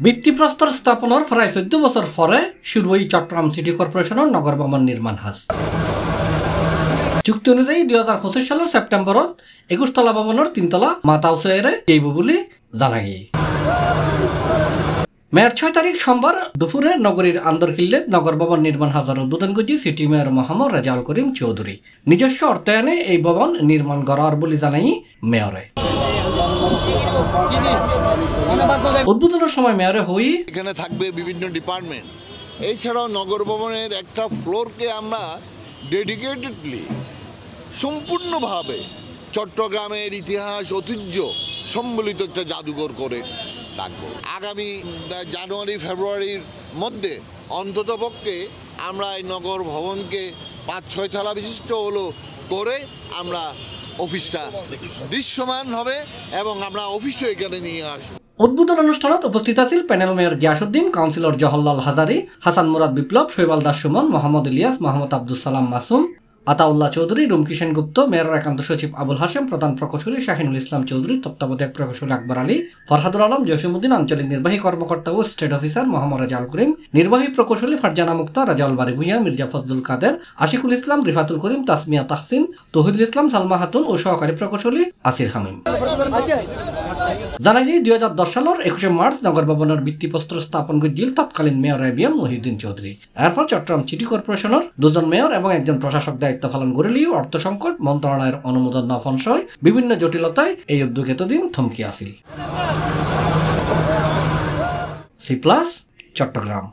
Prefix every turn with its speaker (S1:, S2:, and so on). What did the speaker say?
S1: ভিত্তিপ্রস্তর স্থাপনের প্রায় 14 বছর পরে শুরু হয় চট্টগ্রাম সিটি কর্পোরেশনের নগর ভবন নির্মাণ কাজ। চুক্তি অনুযায়ী 2025 সালের সেপ্টেম্বরত 21 তলা ভবনের 3 তলা মাথা উঁচাইরে যাইব বলে জানা গিয়ে। মেয়র 6 তারিখ সোমবার দুপুরে নগরীর আন্দরকিল্লেত নগর ভবন নির্মাণ কাজের উদ্বোধন করছে সিটি মেয়র মোহাম্মদ রেজাউল করিম চৌধুরী। নিজস্ব অর্থায়নে এই ভবন নির্মাণ করার বলে জানাই মেয়রে। উদ্বোধনের সময় মেয়রে হই
S2: এখানে থাকবে বিভিন্ন ডিপার্টমেন্ট। এছাড়াও নগর ভবনের একটা ফ্লোরকে আমরা ডেডিকেটেডলি সম্পূর্ণভাবে চট্টগ্রামের ইতিহাস ঐতিহ্য সম্বলিত একটা জাদুঘর করে রাখবো। আগামী জানুয়ারি ফেব্রুয়ারির মধ্যে অন্ততপক্ষে আমরা এই নগর ভবনকে 5-6 তলা বিশিষ্ট হলো করে আমরা অফিসটা দৃশ্যমান হবে এবং আমরা অফিসও এখানে নিয়ে আসবো।
S1: উদ্বোধন অনুষ্ঠানত উপস্থিত আছিল panel mayor Giasuddin, councillor Jawaharlal Hazari, Hasan Murad Biplab, Shaibal Das Suman, Mohammad Ilias, Mohammad Abdul Salam Masum, Ataullah Chowdhury, রুমকিষেন গুপ্ত, মেয়রের একান্ত সচিব আবুল হাশেম, প্রধান প্রকৌশলী শাহিনুল ইসলাম চৌধুরী, তত্ত্বাবধায়ক প্রকৌশলী আকবর আলী, ফরহাদুল আলম, জসিমউদ্দিন, আঞ্চলিক নির্বাহী কর্মকর্তা ও স্টেট অফিসার মোহাম্মদ রেজাউল করিম, নির্বাহী প্রকৌশলী ফারজানা মুক্তা, রাজাউল বারী ভূঁইয়া, মির্জা ফজলুল কাদের, আশিকুল ইসলাম, রিফাতুল করিম, তাসমিয়া তাহসিন, তৌহিদুল ইসলাম, সালমা খাতুন ও সহকারী প্রকৌশলী আসির হামিম। জানা গিয়ে 2010 সালের 21 মার্চ নগর ভবনের ভিত্তিপ্রস্তর স্থাপন করছিল তৎকালীন মেয়র এবিএম মহিউদ্দিন চৌধুরী। এরপর চট্টগ্রাম সিটি কর্পোরেশনের 2 জন মেয়র এবং 1 জন প্রশাসক দায়িত্ব পালন করলেও অর্থ সংকট, মন্ত্রণালয়ের অনুমোদন না পাওয়া সহ বিভিন্ন জটিলতায় এই উদ্যোগ এতদিন থমকে আছিল। সি+, চট্টগ্রাম।